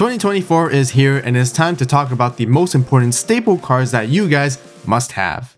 2024 is here and it's time to talk about the most important staple cards that you guys must have.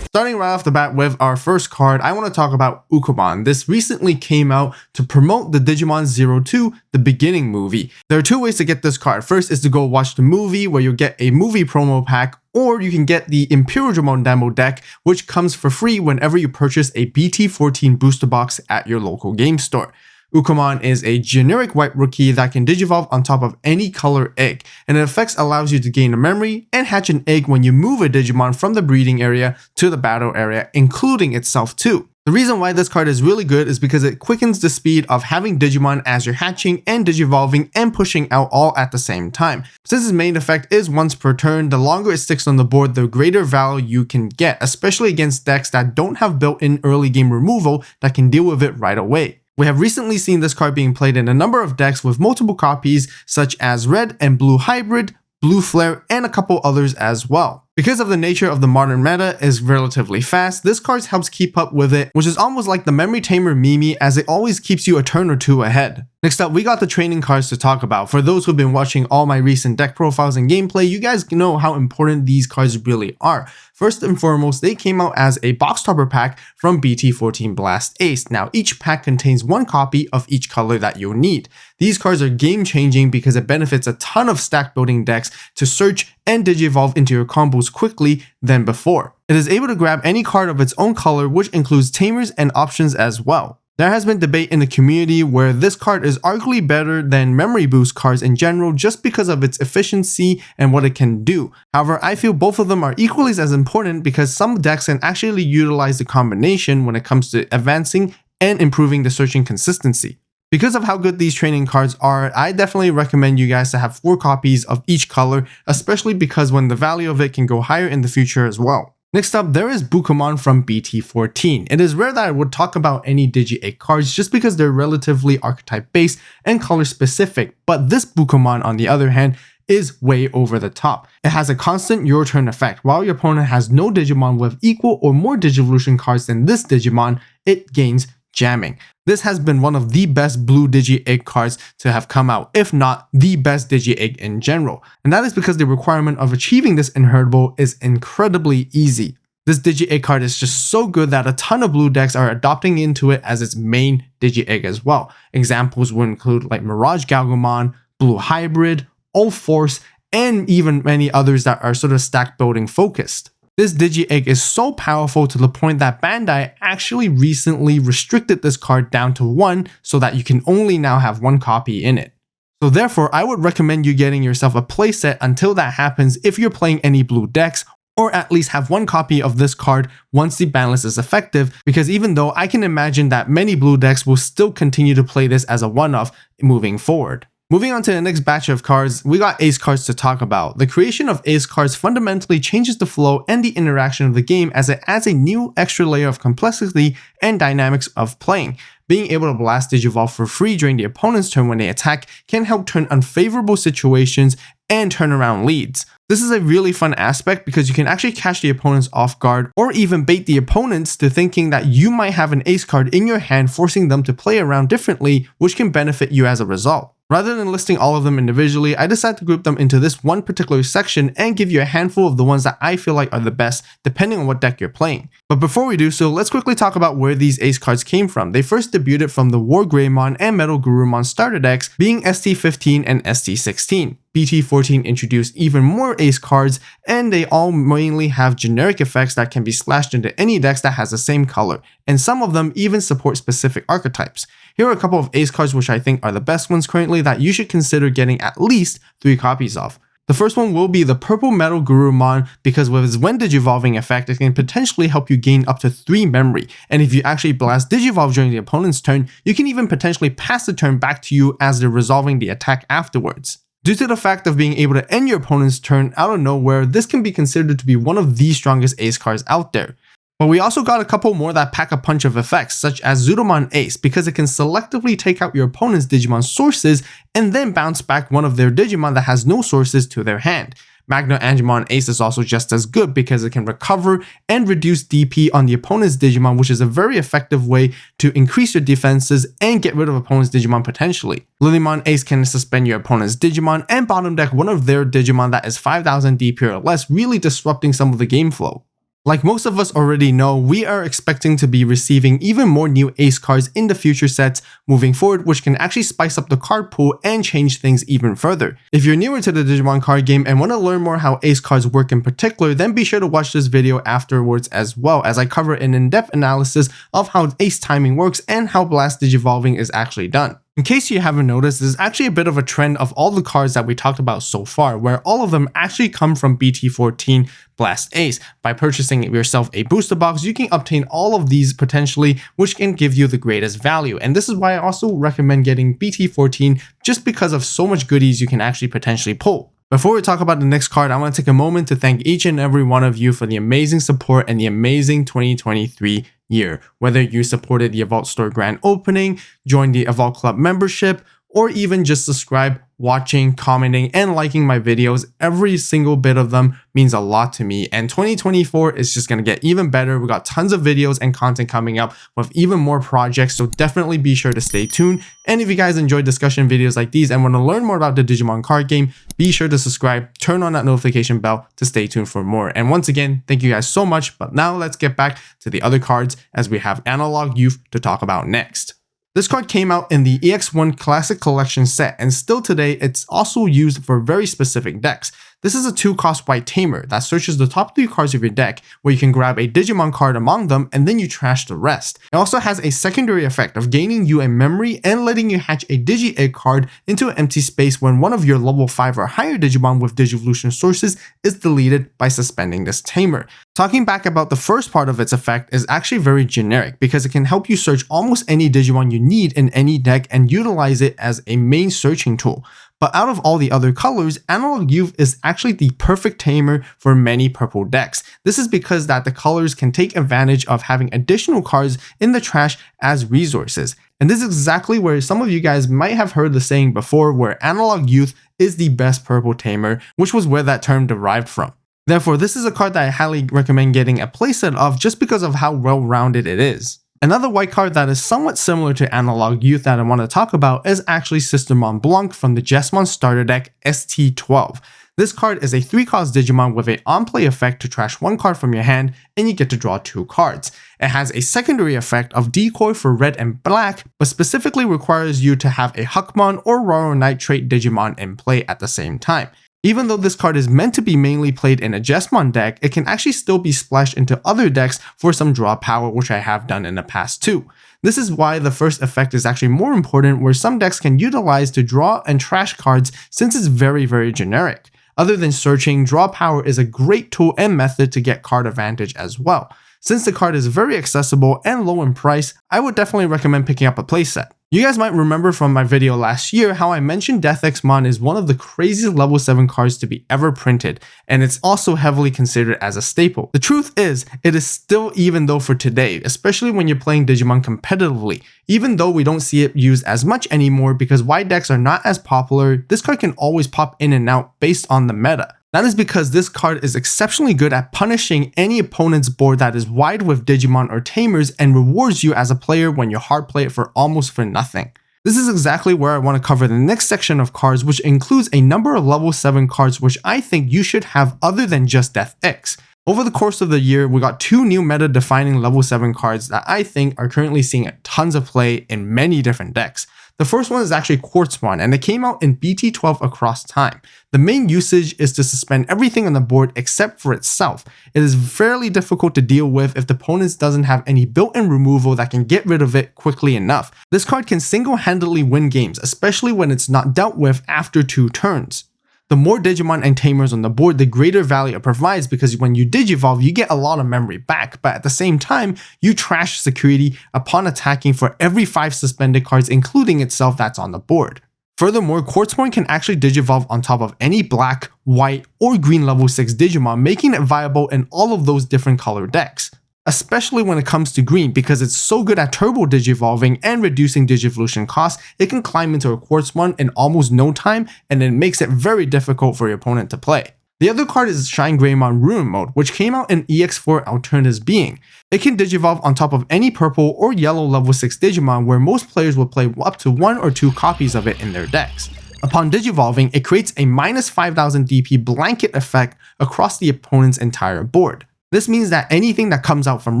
Starting right off the bat with our first card, I want to talk about Bukamon. This recently came out to promote the Digimon 02, the beginning movie. There are two ways to get this card. First is to go watch the movie where you'll get a movie promo pack, or you can get the Imperial Digimon demo deck, which comes for free whenever you purchase a BT14 booster box at your local game store. Bukamon is a generic white rookie that can digivolve on top of any color egg, and it effects allows you to gain a memory and hatch an egg when you move a Digimon from the breeding area to the battle area, including itself too. The reason why this card is really good is because it quickens the speed of having Digimon as you're hatching and digivolving and pushing out all at the same time. Since its main effect is once per turn, the longer it sticks on the board, the greater value you can get, especially against decks that don't have built-in early game removal that can deal with it right away. We have recently seen this card being played in a number of decks with multiple copies, such as Red and Blue Hybrid, Blue Flare, and a couple others as well. Because of the nature of the modern meta is relatively fast, this card helps keep up with it, which is almost like the Memory Tamer Mimi, as it always keeps you a turn or two ahead. Next up, we got the training cards to talk about. For those who've been watching all my recent deck profiles and gameplay, you guys know how important these cards really are. First and foremost, they came out as a box topper pack from BT14 Blast Ace. Now, each pack contains one copy of each color that you'll need. These cards are game changing because it benefits a ton of stack building decks to search and digivolve into your combos quickly than before. It is able to grab any card of its own color, which includes Tamers and options as well. There has been debate in the community where this card is arguably better than memory boost cards in general just because of its efficiency and what it can do. However, I feel both of them are equally as important because some decks can actually utilize the combination when it comes to advancing and improving the searching consistency. Because of how good these training cards are, I definitely recommend you guys to have 4 copies of each color, especially because when the value of it can go higher in the future as well. Next up, there is Bukamon from BT14. It is rare that I would talk about any Digi-8 cards just because they're relatively archetype based and color specific, but this Bukamon on the other hand is way over the top. It has a constant your turn effect. While your opponent has no Digimon with equal or more Digivolution cards than this Digimon, it gains jamming. This has been one of the best blue Digi-Egg cards to have come out, if not the best Digi-Egg in general. And that is because the requirement of achieving this inheritable is incredibly easy. This Digi-Egg card is just so good that a ton of blue decks are adopting into it as its main Digi-Egg as well. Examples would include like Mirage Galgomon, Blue Hybrid, All-Force, and even many others that are sort of stack building focused. This Digi-Egg is so powerful to the point that Bandai actually recently restricted this card down to 1 so that you can only now have 1 copy in it. So therefore, I would recommend you getting yourself a playset until that happens if you're playing any blue decks, or at least have 1 copy of this card once the ban list is effective, because even though I can imagine that many blue decks will still continue to play this as a one-off moving forward. Moving on to the next batch of cards, we got Ace cards to talk about. The creation of Ace cards fundamentally changes the flow and the interaction of the game as it adds a new extra layer of complexity and dynamics of playing. Being able to blast Digivolve for free during the opponent's turn when they attack can help turn unfavorable situations and turn around leads. This is a really fun aspect because you can actually catch the opponents off guard or even bait the opponents to thinking that you might have an ace card in your hand, forcing them to play around differently, which can benefit you as a result. Rather than listing all of them individually, I decided to group them into this one particular section and give you a handful of the ones that I feel like are the best depending on what deck you're playing. But before we do so, let's quickly talk about where these ace cards came from. They first debuted from the War Greymon and Metal Gurumon starter decks, being ST15 and ST16. BT14 introduced even more ace cards, and they all mainly have generic effects that can be slashed into any decks that has the same color, and some of them even support specific archetypes. Here are a couple of ace cards which I think are the best ones currently that you should consider getting at least 3 copies of. The first one will be the Purple Metal Gurumon, because with its when Digivolving effect, it can potentially help you gain up to 3 memory, and if you actually blast Digivolve during the opponent's turn, you can even potentially pass the turn back to you as they're resolving the attack afterwards. Due to the fact of being able to end your opponent's turn out of nowhere, this can be considered to be one of the strongest ace cards out there. But we also got a couple more that pack a punch of effects, such as Zudomon Ace, because it can selectively take out your opponent's Digimon sources and then bounce back one of their Digimon that has no sources to their hand. Magna Angemon Ace is also just as good because it can recover and reduce DP on the opponent's Digimon, which is a very effective way to increase your defenses and get rid of opponent's Digimon potentially. Lilymon Ace can suspend your opponent's Digimon and bottom deck one of their Digimon that is 5000 DP or less, really disrupting some of the game flow. Like most of us already know, we are expecting to be receiving even more new Ace cards in the future sets moving forward, which can actually spice up the card pool and change things even further. If you're newer to the Digimon card game and want to learn more how Ace cards work in particular, then be sure to watch this video afterwards as well, as I cover an in-depth analysis of how Ace timing works and how Blast Digivolving is actually done. In case you haven't noticed, there's actually a bit of a trend of all the cards that we talked about so far, where all of them actually come from BT14 Blast Ace. By purchasing yourself a booster box, you can obtain all of these potentially, which can give you the greatest value. And this is why I also recommend getting BT14, just because of so much goodies you can actually potentially pull. Before we talk about the next card, I want to take a moment to thank each and every one of you for the amazing support and the amazing 2023 year. Whether you supported the AVAULT store grand opening, joined the AVAULT Club membership, or even just subscribe, watching, commenting, and liking my videos, every single bit of them means a lot to me. And 2024 is just going to get even better. We got tons of videos and content coming up with even more projects, so definitely be sure to stay tuned. And if you guys enjoy discussion videos like these and want to learn more about the Digimon card game, be sure to subscribe, turn on that notification bell to stay tuned for more. And once again, thank you guys so much. But now let's get back to the other cards, as we have Analog Youth to talk about next. This card came out in the EX1 Classic Collection set, and still today it's also used for very specific decks. This is a 2-cost white Tamer that searches the top 3 cards of your deck, where you can grab a Digimon card among them and then you trash the rest. It also has a secondary effect of gaining you a memory and letting you hatch a Digi-Egg card into an empty space when one of your level 5 or higher Digimon with Digivolution sources is deleted by suspending this Tamer. Talking back about the first part of its effect is actually very generic, because it can help you search almost any Digimon you need in any deck and utilize it as a main searching tool. But out of all the other colors, Analog Youth is actually the perfect tamer for many purple decks. This is because that the colors can take advantage of having additional cards in the trash as resources. And this is exactly where some of you guys might have heard the saying before, where Analog Youth is the best purple tamer, which was where that term derived from. Therefore, this is a card that I highly recommend getting a playset of, just because of how well-rounded it is. Another white card that is somewhat similar to Analog Youth that I want to talk about is actually Sister Mon Blanc from the Jesmon starter deck ST12. This card is a 3-cost Digimon with an on-play effect to trash 1 card from your hand, and you get to draw 2 cards. It has a secondary effect of decoy for red and black, but specifically requires you to have a Huckmon or Royal Knight trait Digimon in play at the same time. Even though this card is meant to be mainly played in a Jesmon deck, it can actually still be splashed into other decks for some draw power, which I have done in the past too. This is why the first effect is actually more important, where some decks can utilize to draw and trash cards, since it's very generic. Other than searching, draw power is a great tool and method to get card advantage as well. Since the card is very accessible and low in price, I would definitely recommend picking up a playset. You guys might remember from my video last year how I mentioned Death X Mon is one of the craziest level 7 cards to be ever printed, and it's also heavily considered as a staple. The truth is, it is still, even though for today, especially when you're playing Digimon competitively. Even though we don't see it used as much anymore because wide decks are not as popular, this card can always pop in and out based on the meta. That is because this card is exceptionally good at punishing any opponent's board that is wide with Digimon or Tamers, and rewards you as a player when you hard play it for almost for nothing. This is exactly where I want to cover the next section of cards, which includes a number of level 7 cards which I think you should have other than just Death X. Over the course of the year, we got 2 new meta defining level 7 cards that I think are currently seeing tons of play in many different decks. The first one is actually Quartzmon, and it came out in BT12 across time. The main usage is to suspend everything on the board except for itself. It is fairly difficult to deal with if the opponent doesn't have any built-in removal that can get rid of it quickly enough. This card can single-handedly win games, especially when it's not dealt with after 2 turns. The more Digimon and Tamers on the board, the greater value it provides, because when you Digivolve, you get a lot of memory back, but at the same time, you trash security upon attacking for every 5 suspended cards, including itself, that's on the board. Furthermore, Quartzmon can actually Digivolve on top of any black, white, or green level 6 Digimon, making it viable in all of those different color decks. Especially when it comes to green, because it's so good at turbo digivolving and reducing digivolution costs, it can climb into a Quartzmon in almost no time, and it makes it very difficult for your opponent to play. The other card is Shine Greymon Ruin Mode, which came out in EX4 Alternatives Being. It can Digivolve on top of any purple or yellow level 6 Digimon, where most players will play up to 1 or 2 copies of it in their decks. Upon Digivolving, it creates a minus 5000 DP blanket effect across the opponent's entire board. This means that anything that comes out from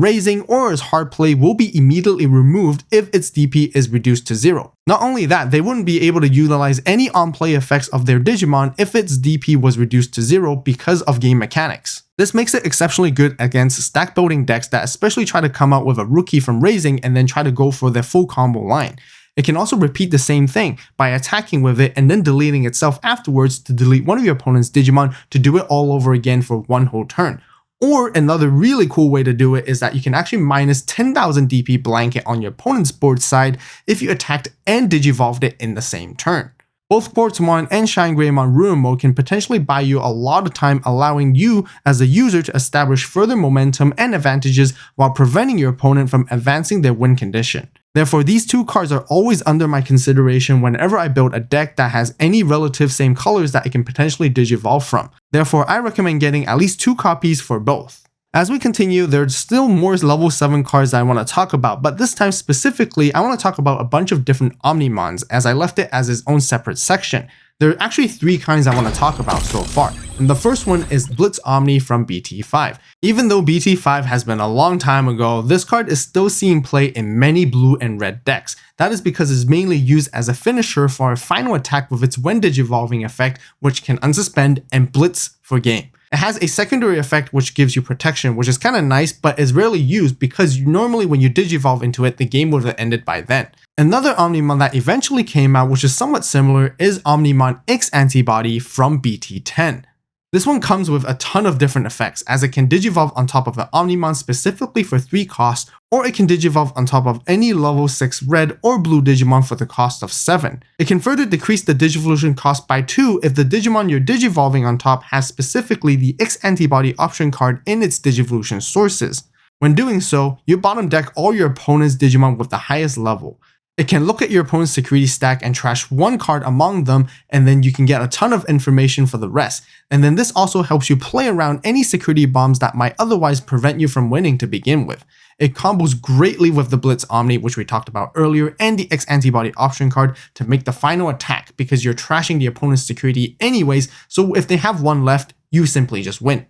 raising or is hard play will be immediately removed if its DP is reduced to 0. Not only that, they wouldn't be able to utilize any on-play effects of their Digimon if its DP was reduced to 0 because of game mechanics. This makes it exceptionally good against stack building decks that especially try to come out with a rookie from raising and then try to go for their full combo line. It can also repeat the same thing by attacking with it and then deleting itself afterwards to delete one of your opponent's Digimon to do it all over again for one whole turn. Or another really cool way to do it is that you can actually minus 10,000 DP blanket on your opponent's board side if you attacked and Digivolved it in the same turn. Both Quartzmon and Shine Greymon Ruin Mode can potentially buy you a lot of time, allowing you as a user to establish further momentum and advantages while preventing your opponent from advancing their win condition. Therefore, these two cards are always under my consideration whenever I build a deck that has any relative same colors that it can potentially Digivolve from. Therefore, I recommend getting at least 2 copies for both. As we continue, there's still more level 7 cards that I want to talk about, but this time specifically, I want to talk about a bunch of different Omnimons as I left it as its own separate section. There are actually 3 kinds I want to talk about so far, and the first one is Blitz Omni from BT5. Even though BT5 has been a long time ago, this card is still seeing play in many blue and red decks. That is because it's mainly used as a finisher for a final attack with its when Digivolving effect, which can unsuspend and blitz for game. It has a secondary effect which gives you protection, which is kind of nice, but is rarely used because normally when you Digivolve into it, the game would have ended by then. Another Omnimon that eventually came out, which is somewhat similar, is Omnimon X Antibody from BT10. This one comes with a ton of different effects, as it can Digivolve on top of an Omnimon specifically for 3 costs, or it can Digivolve on top of any level 6 red or blue Digimon for the cost of 7. It can further decrease the Digivolution cost by 2 if the Digimon you're Digivolving on top has specifically the X Antibody option card in its Digivolution sources. When doing so, you bottom deck all your opponent's Digimon with the highest level. It can look at your opponent's security stack and trash 1 card among them, and then you can get a ton of information for the rest. And then this also helps you play around any security bombs that might otherwise prevent you from winning to begin with. It combos greatly with the Blitz Omni, which we talked about earlier, and the X Antibody option card to make the final attack because you're trashing the opponent's security anyways, so if they have 1 left, you simply just win.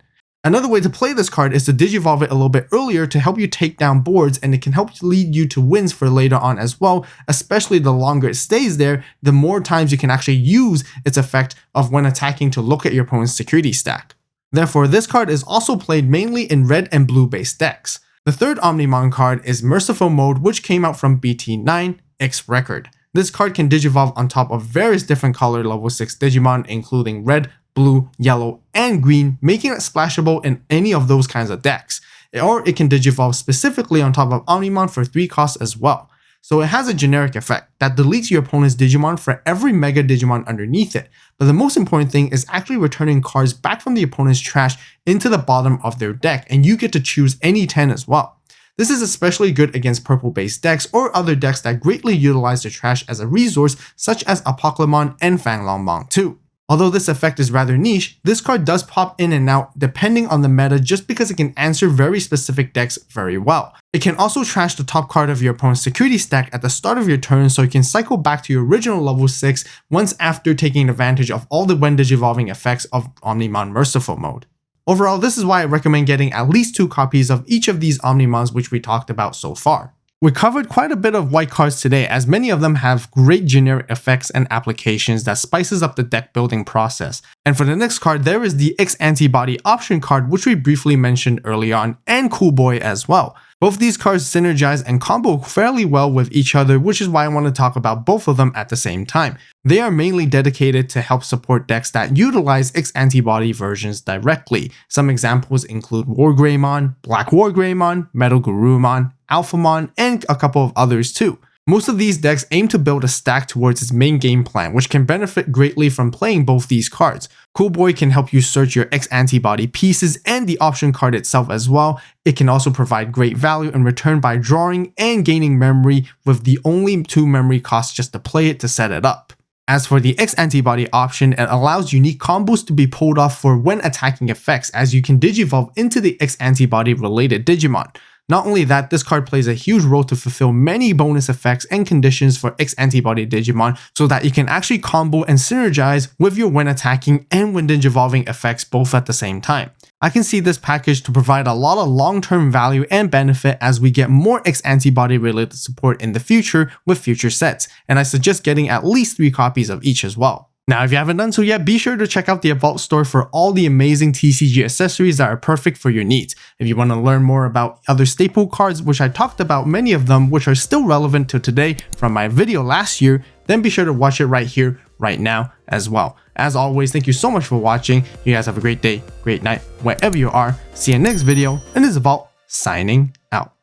Another way to play this card is to Digivolve it a little bit earlier to help you take down boards, and it can help lead you to wins for later on as well, especially the longer it stays there, the more times you can actually use its effect of when attacking to look at your opponent's security stack. Therefore, this card is also played mainly in red and blue based decks. The third Omnimon card is Merciful Mode, which came out from BT9 X Record. This card can Digivolve on top of various different color level 6 Digimon, including red, blue, yellow, and green, making it splashable in any of those kinds of decks. Or it can Digivolve specifically on top of Omnimon for 3 costs as well. So it has a generic effect that deletes your opponent's Digimon for every Mega Digimon underneath it. But the most important thing is actually returning cards back from the opponent's trash into the bottom of their deck, and you get to choose any 10 as well. This is especially good against purple-based decks or other decks that greatly utilize the trash as a resource, such as Apocalypmon and Fanglongbong too. Although this effect is rather niche, this card does pop in and out depending on the meta just because it can answer very specific decks very well. It can also trash the top card of your opponent's security stack at the start of your turn, so you can cycle back to your original level 6 once after taking advantage of all the when Digivolving effects of Omnimon Merciful Mode. Overall, this is why I recommend getting at least 2 copies of each of these Omnimons which we talked about so far. We covered quite a bit of white cards today, as many of them have great generic effects and applications that spices up the deck building process. And for the next card, there is the X Antibody option card, which we briefly mentioned early on, and Cool Boy as well. Both these cards synergize and combo fairly well with each other, which is why I want to talk about both of them at the same time. They are mainly dedicated to help support decks that utilize X Antibody versions directly. Some examples include War Greymon, Black War Greymon, Metal Gurumon, Alphamon, and a couple of others too. Most of these decks aim to build a stack towards its main game plan, which can benefit greatly from playing both these cards. Cool Boy can help you search your X Antibody pieces and the option card itself as well. It can also provide great value in return by drawing and gaining memory, with the only 2 memory costs just to play it to set it up. As for the X antibody option, it allows unique combos to be pulled off for when attacking effects, as you can digivolve into the X antibody related Digimon. Not only that, this card plays a huge role to fulfill many bonus effects and conditions for X antibody Digimon so that you can actually combo and synergize with your when attacking and when digivolving effects both at the same time. I can see this package to provide a lot of long-term value and benefit as we get more X antibody related support in the future with future sets, and I suggest getting at least 3 copies of each as well. Now, if you haven't done so yet, be sure to check out the AVAULT store for all the amazing TCG accessories that are perfect for your needs. If you want to learn more about other staple cards, which I talked about many of them, which are still relevant to today from my video last year, then be sure to watch it right here, right now as well. As always, thank you so much for watching. You guys have a great day, great night, wherever you are. See you next video, and this is AVAULT signing out.